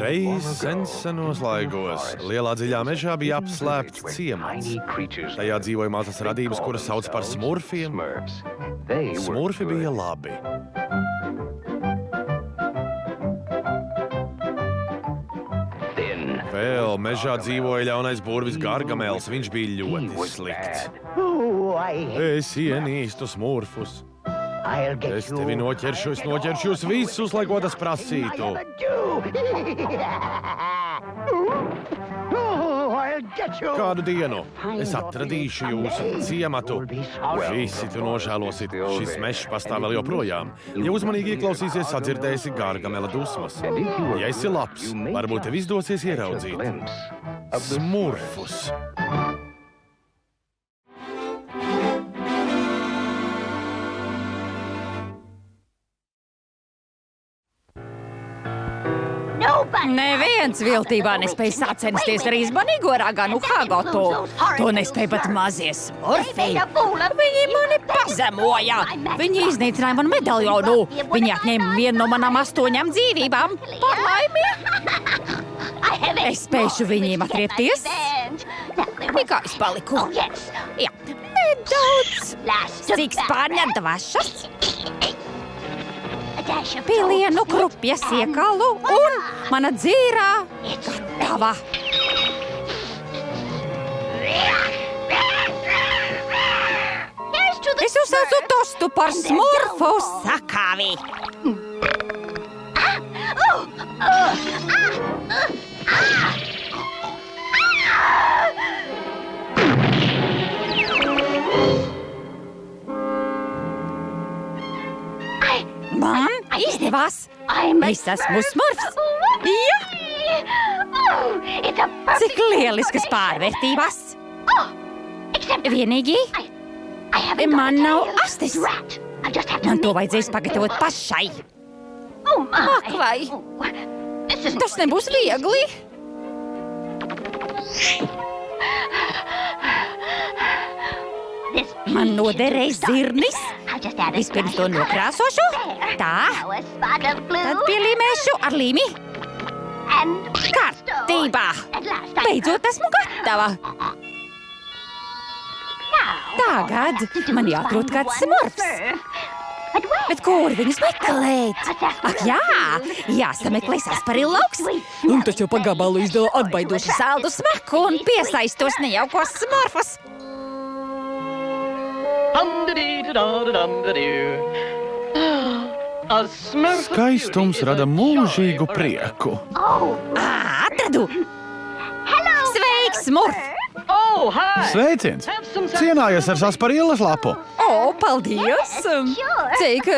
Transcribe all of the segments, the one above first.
Reiz senos laikos lielā dziļā mežā bija apslēpts ciemats. Tajā dzīvoja mazas radības, kuras sauc par smurfiem. Smurfi bija labi. Vēl mežā dzīvoja ļaunais burvis Gargamels. Viņš bija ļoti slikts. Es ienīstu smurfus. Es tevi noķeršu jūs visus, lai ko tas prasītu. Kādu dienu es atradīšu jūsu ciematu. Visi tu nožēlosit, šis mežs pastāv vēl joprojām. Ja uzmanīgi ieklausīsies, sadzirdēsi Gargamela dusmas. Ja esi labs, varbūt tev izdosies ieraudzīt smurfus. Neviens viltībā nespēja sacensties ar izmanīgo raganu Hagotu. To nespēja pat mazie smurfi. Viņi mani pazemoja. Viņi iznīcināja manu medaļonu. Viņi atņēma vienu no manām 8 dzīvībām. Par laimi. Es spēšu viņiem atriepties. Kā es paliku? Jā, nedaudz. Cik spārņa dvašas? Pilienu, krupjas, iekalu un mana dzīrā gatava. Es uzsaucu tostu par smurfu sakāvi. Man izdevās. Es esmu smurfs. Jā. Cik lieliskas pārvērtības. Vienīgi, man nav astes. Man to vajadzēs pagatavot pašai. Ak, vai? Tas nebūs viegli. Man noderēs zirnis. Vispirms to nokrāsošu. Tā. Tad pielīmēšu ar līmi. Kārtībā. Beidzot esmu gatava. Tagad man jāatrod kāds smurfs. Bet kur viņus meklēt? Ak jā, jāsameklē Sarsaparillauks. Un tas jau pa gabalu izdala atbaidošu saldu smaku un piesaistos nejaukos smurfus. Skaistums rada mūžīgu prieku. Atradu! Sveiks, smurf! Sveiciens! Cienājies ar Sarsaparillas lapu. Paldies! Cik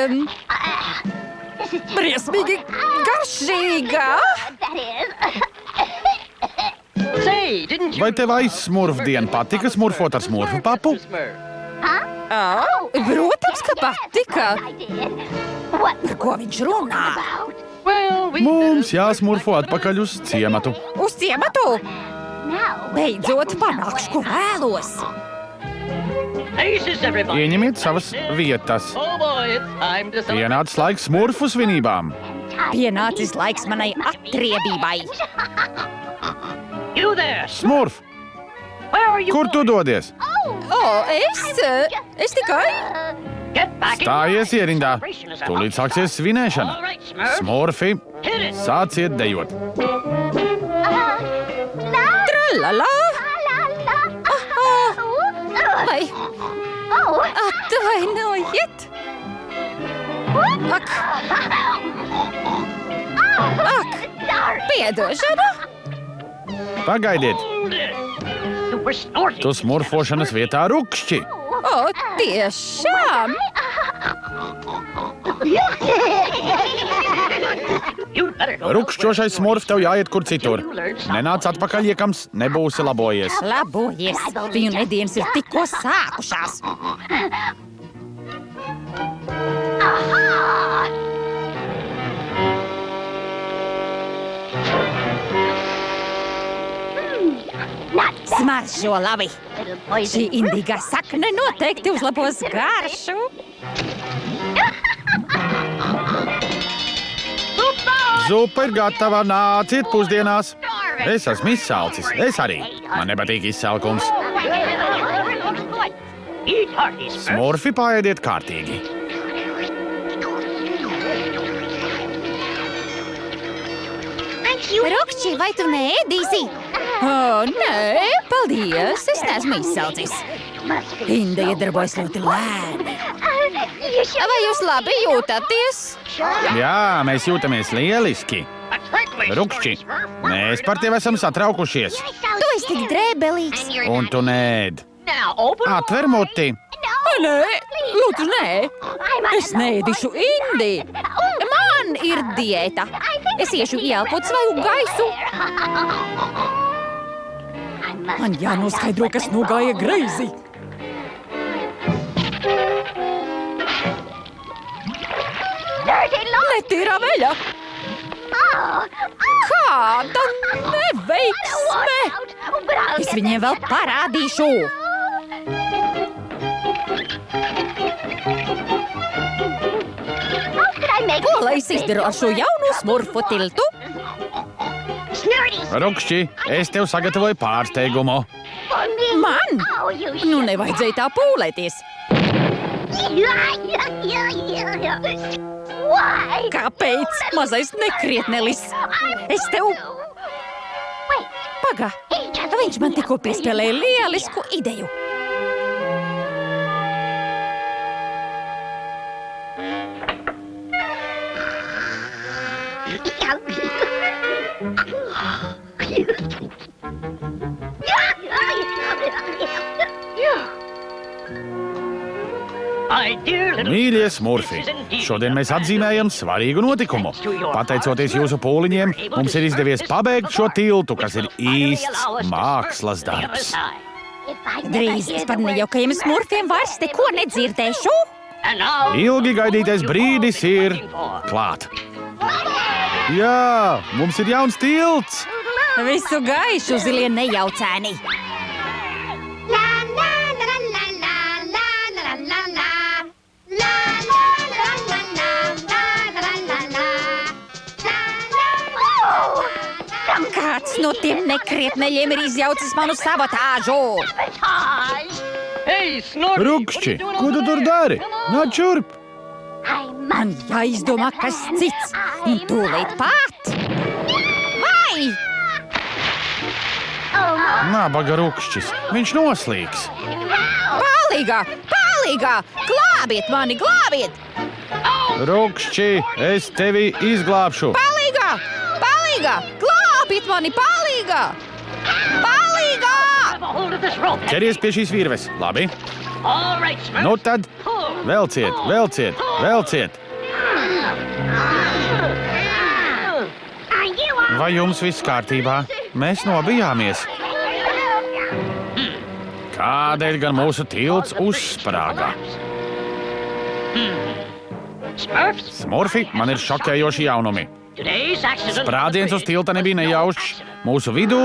briesmīgi garšīga! Vai tev aizsmurfdiena patika smurfot ar smurfu papu? Protams, ka patika. Par ko viņš runā? Mums jāsmurfo atpakaļ uz ciematu. Uz ciematu? Beidzot panākšu, ko vēlos. Ieņemiet savas vietas. Pienācis laiks smurfu svinībām. Pienācis laiks manai atriebībai. Smurf! Kur tu dodies? Es tikai... Stājies ierindā. Tūlīt sāksies svinēšana. Smurfi, sāciet dejot. Tralala! Vai? Atvainojiet! Ak! Piedošana! Pagaidiet! Tu smurfošanas vietā rukšķi! Tiešām! Rukšķošais smurf tev jāiet kur citur. Nenāc atpakaļ, ja kams nebūsi labojies. Labojies! Viņu nedienas ir tikko sākušās. Smaržo labi. Šī indīgā sakne noteikti uzlabos garšu. Zupa ir gatava, nāciet pusdienās. Es esmu izsalcis, es arī. Man nepatīk izsalkums. Smurfi paēdiet kārtīgi. Rokšķi, vai tu neēdīsi? Nē, paldies, es neesmu izsalcis. Inda iedarbojas ļoti lēni. Vai jūs labi jūtaties? Jā, mēs jūtamies lieliski. Rukšķi, mēs par tevi esam satraukušies. Tu esi tik drēbelīgs. Un tu nēd. Atver muti. Nē, lūdzu, nē. Es neēdīšu Indi. Man ir diēta. Es iešu ieelpot svaigu gaisu. Man jānoskaidro, kas nogāja greizi. Netīrā veļa. Kāda neveiksme! Es viņiem vēl parādīšu. Ko lai es izdaru ar šo jauno smurfu tiltu? Rukšķi, es tev sagatavoju pārsteigumu. Man? Nu, nevajadzēja tā pūlēties. Kāpēc, mazais nekrietnelis? Es tev... Paga, viņš man tikko piespēlēja lielisku ideju. Mīļie smurfi, šodien mēs atzīmējam svarīgu notikumu. Pateicoties jūsu pūliņiem, mums ir izdevies pabeigt šo tiltu, kas ir īsts mākslas darbs. Drīz es par nejaukajiem smurfiem vairs neko nedzirdēšu. Ilgi gaidītais brīdis ir klāt. Jā, mums ir jauns tilts! Visu gaišu, zilie nejaucēni. Kāds no tiem nekrietneļiem ir izjaucis manu sabotāžu? Rukšķi, ko tu tur dari? Nāc šurp! Man jāizdomā kas cits, un tūlīt pat. Vai? Nabaga Rukšķis, viņš noslīgs. Palīgā! Palīgā! Glābiet mani, glābiet! Rukšķi, es tevi izglābšu. Palīgā! Palīgā! Glābiet mani, palīgā! Palīgā! Ķeries pie šīs virves, labi? Nu tad, velciet, velciet, velciet! Vai jums viss kārtībā? Mēs nobijāmies. Kādēļ gan mūsu tilts uzsprāga? Smurfi, man ir šokējoši jaunumi. Sprādziens uz tilta nebija nejaušs. Mūsu vidū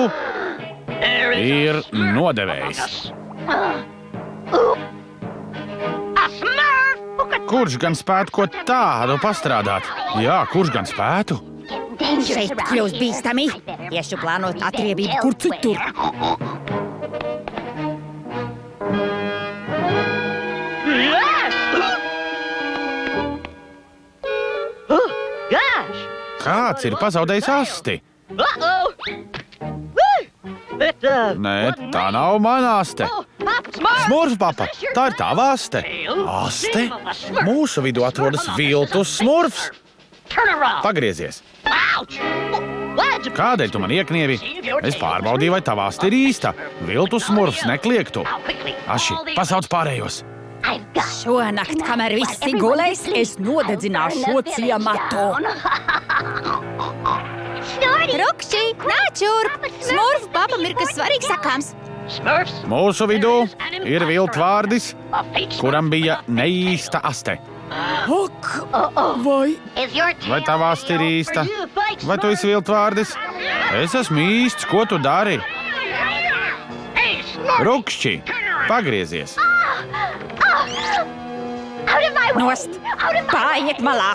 ir nodevējs. Kurš gan spētu ko tādu pastrādāt? Jā, kurš gan spētu? Šeit kļūst bīstami. Iešu plānot atriebību kur citur. Kāds ir pazaudējis asti? Nē, tā nav mana aste. Smurf, papa, tā ir tava aste. Aste? Mūsu vidū atrodas viltus smurfs. Pagriezies. Kādēļ tu man ieknievi? Es pārbaudīju, vai tava aste ir īsta. Viltus smurfs nekliegtu. Aši, pasauc pārējos. Šonakt, kamēr visi gulēs, es nodedzināšu šo ciematu. Rokšķi, nāc šurp! Smurfu papam ir kas svarīgs sakāms. Mūsu vidū ir viltvārdis, kuram bija neīsta aste. Ak, vai? Vai tava aste ir īsta? Vai tu esi viltvārdis? Es esmu īsts, ko tu dari? Rukšķi, pagriezies! Nost! Pāriet malā!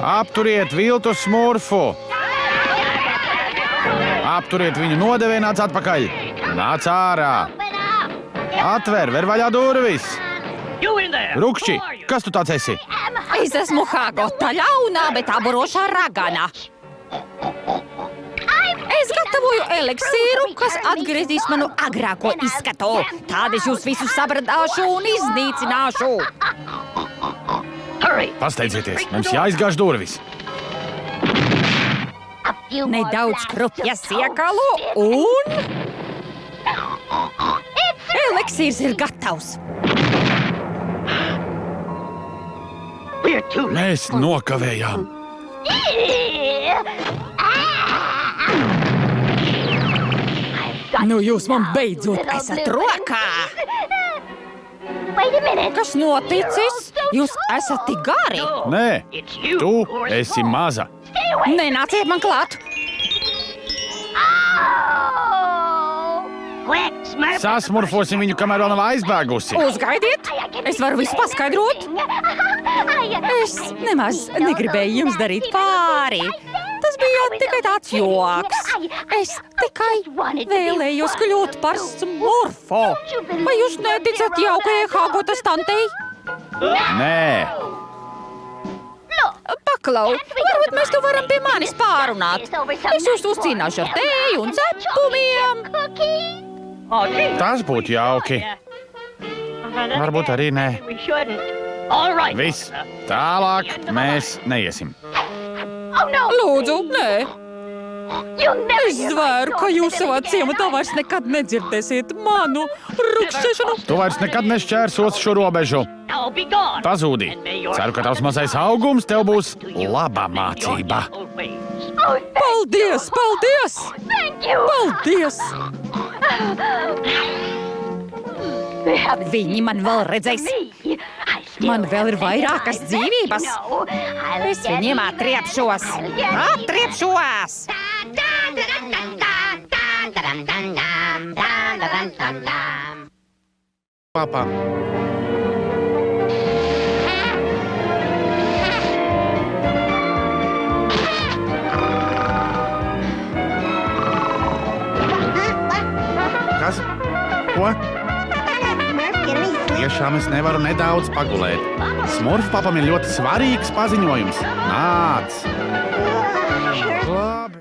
Apturiet viltu smurfu! Apturiet viņu nodevēju, nāc atpakaļ! Nāc ārā! Atver, ver vaļā durvis! Rukšķi, kas tu tāds esi? Es esmu Hagota ļaunā, bet aburošā ragana. Es gatavoju eliksīru, kas atgriezīs manu agrāko izskatu. Tad es jūs visus sabradāšu un iznīcināšu. Pasteidzieties, mums jāizgāž durvis. Nedaudz krupjas iekalu un... Eliksīrs ir gatavs. Mēs nokavējām. Nu jūs man beidzot esat rokā. Kas noticis? Jūs esat tik gari. Nē, tu esi maza. Nenāciet man klāt. Sasmurfosim viņu, kamēr vēl nav aizbēgusi. Uzgaidiet, es varu visu paskaidrot. Es nemaz negribēju jums darīt pāri. Tas bija tikai tāds joks. Es tikai vēlējos kļūt par smurfu. Vai jūs neticat jaukajai Hagotas tantei? Nē, Paklau, varbūt mēs to varam pie manis pārunāt. Es jūs uzcīnāšu ar tēju un cepumiem. tas būtu jauki. Varbūt arī nē. Viss, tālāk mēs neiesim. Lūdzu, nē. Es zvēru, ka jūs savā ciematā vairs nekad nedzirdēsiet manu rukšķēšanu. Tu vairs nekad nešķērsos šo robežu. Pazūdi. Ceru, ka tavs mazais augums tev būs laba mācība. Paldies, paldies! Paldies! Viņi man vēl redzēs. Man vēl ir vairākas dzīvības. Es viņiem atriepšos. Atriepšos! Papa. Kas? Ko? Tiešām es nevaru nedaudz pagulēt. Smurf papam ir ļoti svarīgs paziņojums. Nāc!